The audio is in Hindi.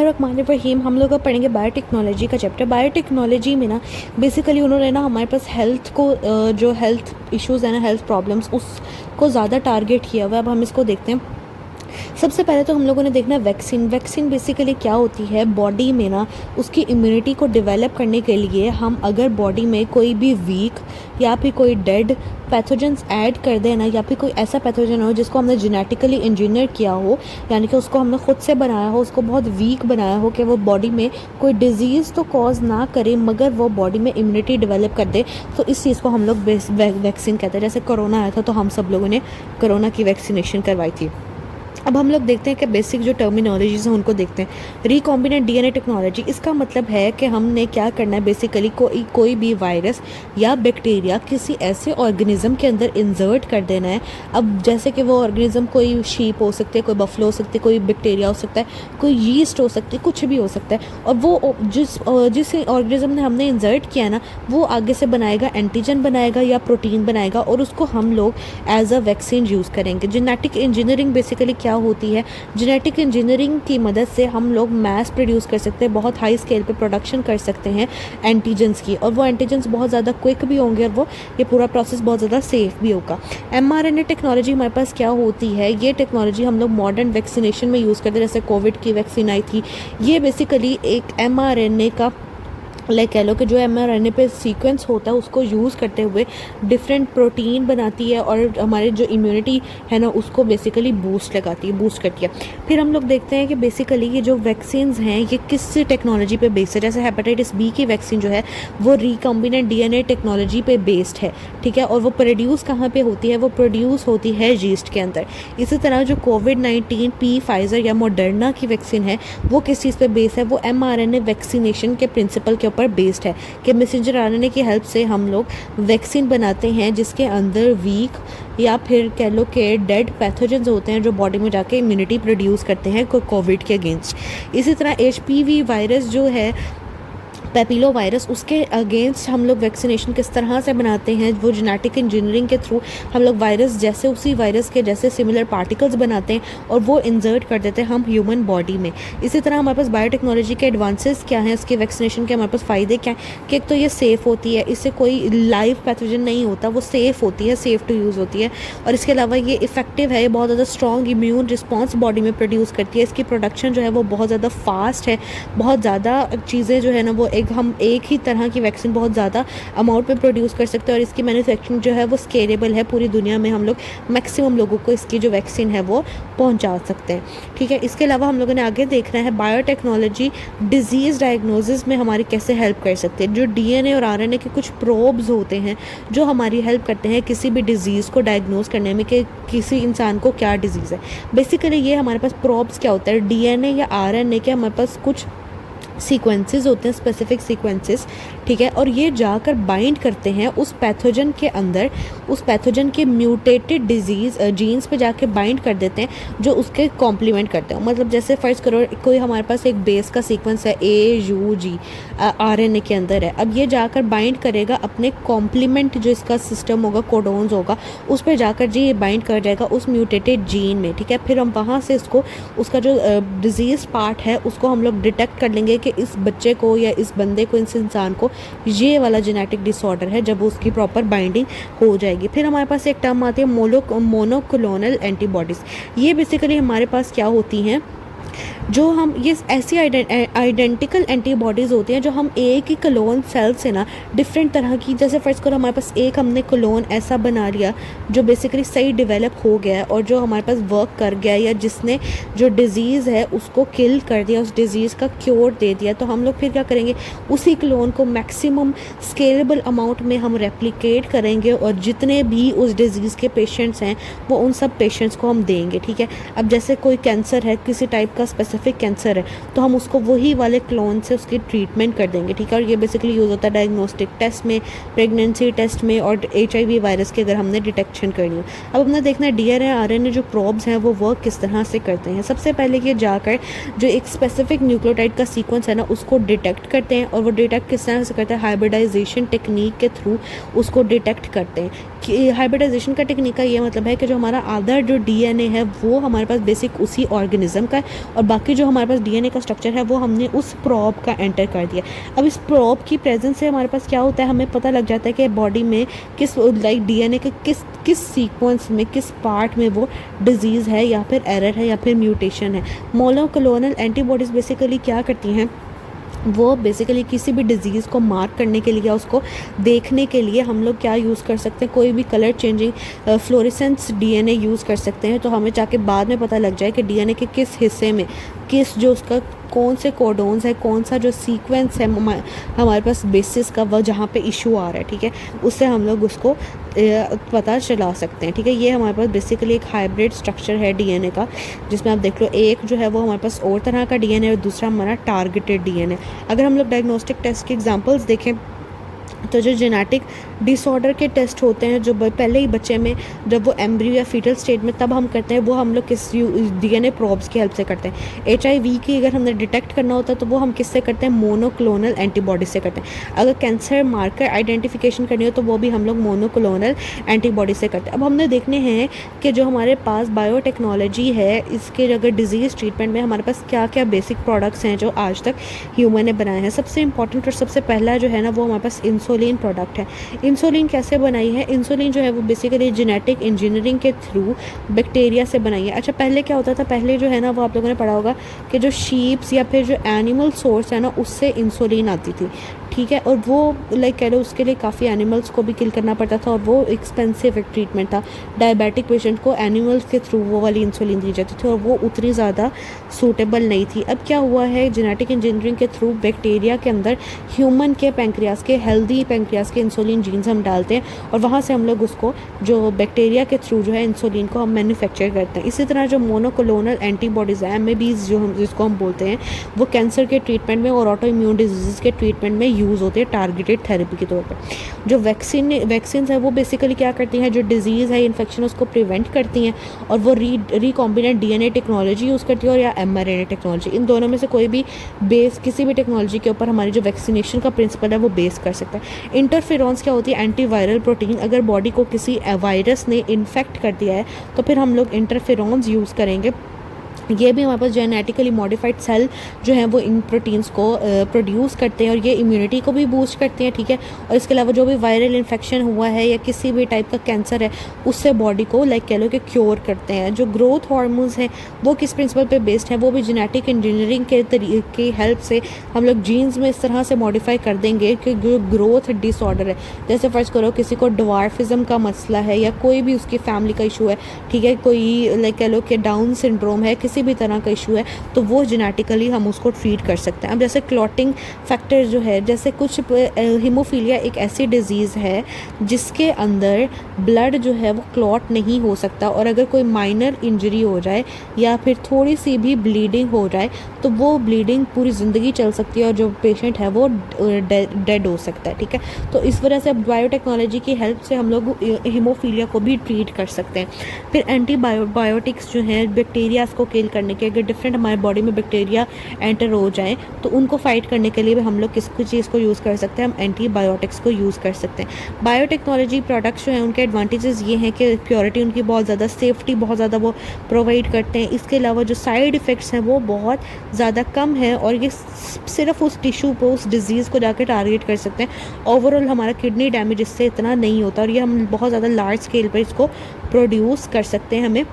रहीम हम लोग अब पढ़ेंगे बायोटेक्नोलॉजी का चैप्टर। बायोटेक्नोलॉजी में ना बेसिकली उन्होंने ना हमारे पास हेल्थ को जो हेल्थ इश्यूज़ है ना, हेल्थ प्रॉब्लम्स, उसको ज़्यादा टारगेट किया हुआ है। अब हम इसको देखते हैं। सबसे पहले तो हम लोगों ने देखना है वैक्सीन बेसिकली क्या होती है। बॉडी में ना उसकी इम्यूनिटी को डेवलप करने के लिए हम अगर बॉडी में कोई भी वीक या फिर कोई डेड पैथोजेंस ऐड कर दें ना, या फिर कोई ऐसा पैथोजन हो जिसको हमने जेनेटिकली इंजीनियर किया हो, यानी कि उसको हमने खुद से बनाया हो, उसको बहुत वीक बनाया हो कि वो बॉडी में कोई डिजीज़ तो कॉज ना करे मगर वो बॉडी में इम्यूनिटी डेवलप कर दे, तो इस चीज़ को हम लोग वैक्सीन कहते हैं। जैसे कोरोना आया था तो हम सब लोगों ने कोरोना की वैक्सीनेशन करवाई थी। अब हम लोग देखते हैं कि बेसिक जो टर्मिनोलॉजीज़ हैं उनको देखते हैं। रिकॉम्बिनेंट डीएनए टेक्नोलॉजी, इसका मतलब है कि हमने क्या करना है, बेसिकली कोई भी वायरस या बैक्टीरिया किसी ऐसे ऑर्गेनिज्म के अंदर इंसर्ट कर देना है। अब जैसे कि वो ऑर्गेनिज्म कोई शीप हो सकती है, कोई बफलो हो सकती है, कोई बैक्टीरिया हो सकता है, कोई यीस्ट हो सकती है, कुछ भी हो सकता है। और वो जिस ऑर्गेनिज्म ने हमने इंसर्ट किया ना, वो आगे से बनाएगा एंटीजन बनाएगा या प्रोटीन बनाएगा, और उसको हम लोग एज अ वैक्सीन यूज़ करेंगे। जेनेटिक इंजीनियरिंग बेसिकली क्या होती है, जेनेटिक इंजीनियरिंग की मदद से हम लोग मैस प्रोड्यूस कर सकते हैं, बहुत हाई स्केल पे प्रोडक्शन कर सकते हैं एंटीजन्स की, और वो एंटीजन्स बहुत ज़्यादा क्विक भी होंगे और ये पूरा प्रोसेस बहुत ज़्यादा सेफ भी होगा। एमआरएनए टेक्नोलॉजी हमारे पास क्या होती है, ये टेक्नोलॉजी हम लोग मॉडर्न वैक्सीनेशन में यूज़ करते हैं। जैसे कोविड की वैक्सीन आई थी, ये बेसिकली एक एमआरएनए का कह लो कि जो एमआरएनए पे सीक्वेंस होता है उसको यूज़ करते हुए डिफरेंट प्रोटीन बनाती है और हमारे जो इम्यूनिटी है ना उसको बेसिकली बूस्ट करती है। फिर हम लोग देखते हैं कि बेसिकली ये जो वैक्सीन्स हैं ये किस टेक्नोलॉजी पे बेस्ड है। जैसे हेपेटाइटिस बी की वैक्सीन जो है वो रिकॉम्बिनेंट डीएनए टेक्नोलॉजी पे बेस्ड है, ठीक है। और वो प्रोड्यूस कहाँ पे होती है, वो प्रोड्यूस होती है यीस्ट के अंदर। इसी तरह जो कोविड-19 फाइजर या मॉडर्ना की वैक्सीन है वो किस चीज़ पे बेस्ड है, वो एमआरएनए वैक्सीनेशन के प्रिंसिपल के पर बेस्ड है कि मैसेंजर आरएनए की हेल्प से हम लोग वैक्सीन बनाते हैं जिसके अंदर वीक या फिर कह लो कि डेड पैथोजेंस होते हैं जो बॉडी में जाके इम्यूनिटी प्रोड्यूस करते हैं कोविड के अगेंस्ट। इसी तरह एचपीवी वायरस जो है, पेपिलो वायरस, उसके अगेंस्ट हम लोग वैक्सीनेशन किस तरह से बनाते हैं, वो जेनेटिक इंजीनियरिंग के थ्रू हम लोग वायरस जैसे उसी वायरस के जैसे सिमिलर पार्टिकल्स बनाते हैं और वो इंसर्ट कर देते हैं हम ह्यूमन बॉडी में। इसी तरह हमारे पास बायोटेक्नोलॉजी के एडवांसेस क्या हैं, इसके वैक्सीनेशन के हमारे पास फ़ायदे क्या हैं कि एक तो ये सेफ़ होती है, इससे कोई लाइव पैथोजन नहीं होता, वो सेफ़ होती है, सेफ़ टू यूज़ होती है। और इसके अलावा ये इफेक्टिव है, ये बहुत ज़्यादा स्ट्रॉन्ग इम्यून रिस्पॉन्स बॉडी में प्रोड्यूस करती है। इसकी प्रोडक्शन जो है वो बहुत ज़्यादा फास्ट है, बहुत ज़्यादा चीज़ें जो है ना वो हम एक ही तरह की वैक्सीन बहुत ज़्यादा अमाउंट में प्रोड्यूस कर सकते हैं। और इसकी मैन्युफैक्चरिंग जो है वो स्केलेबल है, पूरी दुनिया में हम लोग मैक्सिमम लोगों को इसकी जो वैक्सीन है वो पहुंचा सकते हैं, ठीक है। इसके अलावा हम लोगों ने आगे देखना है बायोटेक्नोलॉजी डिजीज़ डायग्नोसिस में हमारी कैसे हेल्प कर सकते हैं। जो डीएनए और आरएनए के कुछ प्रोब्स होते हैं जो हमारी हेल्प करते हैं किसी भी डिजीज़ को डायग्नोज करने में कि किसी इंसान को क्या डिजीज़ है। बेसिकली ये हमारे पास प्रोब्स क्या होता है, डीएनए या आरएनए के हमारे पास कुछ सीक्वेंसेस होते हैं, स्पेसिफिक सीक्वेंसेस, ठीक है। और ये जाकर बाइंड करते हैं उस पैथोजन के अंदर, उस पैथोजन के म्यूटेटेड डिजीज़ जीन्स पे जाके बाइंड कर देते हैं जो उसके कॉम्प्लीमेंट करते हैं। मतलब जैसे फ़र्ज़ करो कोई हमारे पास एक बेस का सीक्वेंस है AUG आरएनए के अंदर है, अब ये जाकर बाइंड करेगा अपने कॉम्प्लीमेंट जो इसका सिस्टम होगा, कोडोन्स होगा, उस पर जाकर जी ये बाइंड कर जाएगा उस म्यूटेटेड जीन में, ठीक है। फिर हम वहाँ से इसको उसका जो डिजीज़ पार्ट है उसको हम लोग डिटेक्ट कर लेंगे कि इस बच्चे को या इस बंदे को, इस इंसान को ये वाला जेनेटिक डिसऑर्डर है, जब उसकी प्रॉपर बाइंडिंग हो जाएगी। फिर हमारे पास एक टर्म आती है मोनोक्लोनल एंटीबॉडीज़। ये बेसिकली हमारे पास क्या होती हैं, जो हम ये ऐसी आइडेंटिकल एंटीबॉडीज़ होती हैं जो हम एक ही क्लोन सेल से ना डिफरेंट तरह की, जैसे फर्स्ट करो हमारे पास एक हमने क्लोन ऐसा बना लिया जो बेसिकली सही डेवलप हो गया है और जो हमारे पास वर्क कर गया, या जिसने जो डिज़ीज़ है उसको किल कर दिया, उस डिज़ीज़ का क्योर दे दिया, तो हम लोग फिर क्या करेंगे, उसी क्लोन को मैक्सिमम स्केलेबल अमाउंट में हम रेप्लिकेट करेंगे और जितने भी उस डिज़ीज़ के पेशेंट्स हैं वो उन सब पेशेंट्स को हम देंगे, ठीक है। अब जैसे कोई कैंसर है, किसी टाइप का स्पेसिफिक कैंसर है, तो हम उसको वही वाले क्लोन से उसकी ट्रीटमेंट कर देंगे, ठीक है। और ये बेसिकली यूज़ होता है डायग्नोस्टिक टेस्ट में, प्रेगनेंसी टेस्ट में, और HIV वायरस की अगर हमने डिटेक्शन करनी हो। अब हमने देखना है डीएनए आरएनए जो प्रोब्स हैं वो वर्क किस तरह से करते हैं। सबसे पहले ये जाकर जो एक स्पेसिफिक न्यूक्लियोटाइड का सीक्वेंस है ना उसको डिटेक्ट करते हैं, और वो डिटेक्ट किस तरह से करते हैं, हाइब्रिडाइजेशन टेक्निक के थ्रू उसको डिटेक्ट करते हैं। कि हाइब्रिडाइजेशन का टेक्निक का ये मतलब है कि जो हमारा आधा जो डीएनए है वो हमारे पास बेसिक उसी ऑर्गेनिज्म का है और बाकी बाकी जो हमारे पास डीएनए का स्ट्रक्चर है वो हमने उस प्रॉब का एंटर कर दिया। अब इस प्रॉब की प्रेजेंस से हमारे पास क्या होता है, हमें पता लग जाता है कि बॉडी में किस लाइक डीएनए के किस सीक्वेंस में, किस पार्ट में वो डिजीज़ है या फिर एरर है या फिर म्यूटेशन है। मोनोक्लोनल एंटीबॉडीज़ बेसिकली क्या करती हैं, वो बेसिकली किसी भी डिज़ीज़ को मार्क करने के लिए या उसको देखने के लिए हम लोग क्या यूज़ कर सकते हैं, कोई भी colour changing fluorescence DNA use कर सकते हैं। तो हमें जाके बाद में पता लग जाए कि डीएनए के किस हिस्से में किस जो उसका कौन से कोडोन्स है, कौन सा जो सीक्वेंस है हमारे पास बेसिस का, वह जहाँ पे इशू आ रहा है, ठीक है, उससे हम लोग उसको पता चला सकते हैं। ठीक है, ये हमारे पास बेसिकली एक हाइब्रिड स्ट्रक्चर है डीएनए का, जिसमें आप देख लो एक जो है वो हमारे पास और तरह का डीएनए और दूसरा हमारा टारगेटेड डीएनए। अगर हम लोग डायग्नोस्टिक टेस्ट के एग्जांपल्स देखें तो जो जेनेटिक डिसऑर्डर के टेस्ट होते हैं जो पहले ही बच्चे में जब वो एम्ब्रियो या फीटल स्टेट में तब हम करते हैं, वो हम लोग किस डीएनए प्रोब्स की हेल्प से करते हैं। एचआईवी की अगर हमने डिटेक्ट करना होता है तो वो हम किससे करते हैं, मोनोक्लोनल एंटीबॉडी से करते हैं। अगर कैंसर मार्कर आइडेंटिफिकेशन करनी हो तो वो भी हम लोग मोनोक्लोनल एंटीबॉडी से करते हैं। अब हमने देखने हैं कि जो हमारे पास बायोटेक्नोलॉजी है, इसके अगर डिजीज़ ट्रीटमेंट में हमारे पास क्या क्या बेसिक प्रोडक्ट्स हैं जो आज तक ह्यूमन ने बनाए हैं। सबसे इंपॉर्टेंट और सबसे पहला जो है ना वो हमारे पास इंसुलिन प्रोडक्ट है। इंसुलिन कैसे बनाई है, इंसुलिन जो है वो बेसिकली जेनेटिक इंजीनियरिंग के थ्रू बैक्टीरिया से बनाई है। अच्छा, पहले क्या होता था, पहले जो है ना वो आप लोगों ने पढ़ा होगा कि जो शीप्स या फिर जो एनिमल सोर्स है ना उससे इंसुलिन आती थी, ठीक है, और वो लाइक कह लो उसके लिए काफ़ी एनिमल्स को भी किल करना पड़ता था और वो एक्सपेंसिव एक ट्रीटमेंट था। डायबिटिक पेशेंट को एनिमल्स के थ्रू वो वाली इंसुलिन दी जाती थी और वो उतनी ज़्यादा सूटेबल नहीं थी। अब क्या हुआ है, जेनेटिक इंजीनियरिंग के थ्रू बैक्टीरिया के अंदर ह्यूमन के पैंक्रियास के, हेल्दी पैंक्रियास के इंसुलिन जीन्स हम डालते हैं और वहाँ से हम लोग उसको जो बैक्टीरिया के थ्रू जो है इंसुलिन को हम मैन्युफैक्चर करते हैं। इसी तरह जो मोनोक्लोनल एंटीबॉडीज़ हैं, एमएबीज़ जो हम जिसको हम बोलते हैं, वो कैंसर के ट्रीटमेंट में और ऑटो इम्यून डिजीज़ के ट्रीटमेंट में यूज़ होते हैं टारगेटेड थेरेपी के तौर पर। जो वैक्सीन है वो बेसिकली क्या करती हैं, जो डिजीज़ है, इन्फेक्शन, उसको प्रिवेंट करती हैं और वो रिकॉम्बिनेंट डीएनए टेक्नोलॉजी यूज़ करती है और या एमआरएनए टेक्नोलॉजी। इन दोनों में से कोई भी बेस, किसी भी टेक्नोलॉजी के ऊपर हमारी जो वैक्सीनेशन का प्रिंसिपल है वो बेस कर सकता है। इंटरफेरॉन्स क्या होती है, एंटीवायरल प्रोटीन। अगर बॉडी को किसी वायरस ने इन्फेक्ट कर दिया है तो फिर हम लोग इंटरफेरॉन्स यूज़ करेंगे। ये भी हमारे पास जेनेटिकली मॉडिफाइड सेल जो है वो इन प्रोटीन्स को प्रोड्यूस करते हैं और ये इम्यूनिटी को भी बूस्ट करते हैं, ठीक है। और इसके अलावा जो भी वायरल इन्फेक्शन हुआ है या किसी भी टाइप का कैंसर है उससे बॉडी को लाइक कह लो कि क्योर करते हैं। जो ग्रोथ हार्मोन्स हैं वो किस प्रिंसिपल पे बेस्ड है, वो भी जेनेटिक इंजीनियरिंग के की हेल्प से हम लोग जीन्स में इस तरह से मॉडिफाई कर देंगे कि जो ग्रोथ डिसऑर्डर है, जैसे फर्ज करो किसी को ड्वार्फिज्म का मसला है या कोई भी उसकी फैमिली का इशू है, ठीक है, कोई लाइक कह लो कि डाउन सिंड्रोम है, किसी भी तरह का इशू है, तो वो जेनेटिकली हम उसको ट्रीट कर सकते हैं। अब जैसे क्लॉटिंग फैक्टर जो है, जैसे कुछ हीमोफीलिया एक ऐसी डिजीज़ है जिसके अंदर ब्लड जो है वो क्लॉट नहीं हो सकता और अगर कोई माइनर इंजरी हो जाए या फिर थोड़ी सी भी ब्लीडिंग हो जाए तो वो ब्लीडिंग पूरी ज़िंदगी चल सकती है और जो पेशेंट है वो डेड हो सकता है, ठीक है। तो इस वजह से अब बायोटेक्नोलॉजी की हेल्प से हम लोग हीमोफीलिया को भी ट्रीट कर सकते हैं। फिर एंटीबायोटिक्स जो हैं बैक्टीरियाज को किल करने के, अगर डिफरेंट हमारे बॉडी में बैक्टीरिया एंटर हो जाए तो उनको फाइट करने के लिए भी हम लोग किस चीज़ को यूज़ कर सकते हैं, हम एंटीबायोटिक्स को यूज़ कर सकते हैं। बायोटेक्नोलॉजी प्रोडक्ट्स जो हैं उनके एडवांटेजेस ये हैं कि प्योरिटी उनकी बहुत ज़्यादा, सेफ्टी बहुत ज़्यादा वो प्रोवाइड करते हैं। इसके अलावा जो साइड इफ़ेक्ट्स हैं वो बहुत ज़्यादा कम है और ये सिर्फ उस टिश्यू को, उस डिज़ीज़ को जाकर टारगेट कर सकते हैं। ओवरऑल हमारा किडनी डैमेज इससे इतना नहीं होता और ये हम बहुत ज़्यादा लार्ज स्केल पर इसको प्रोड्यूस कर सकते हैं। हमें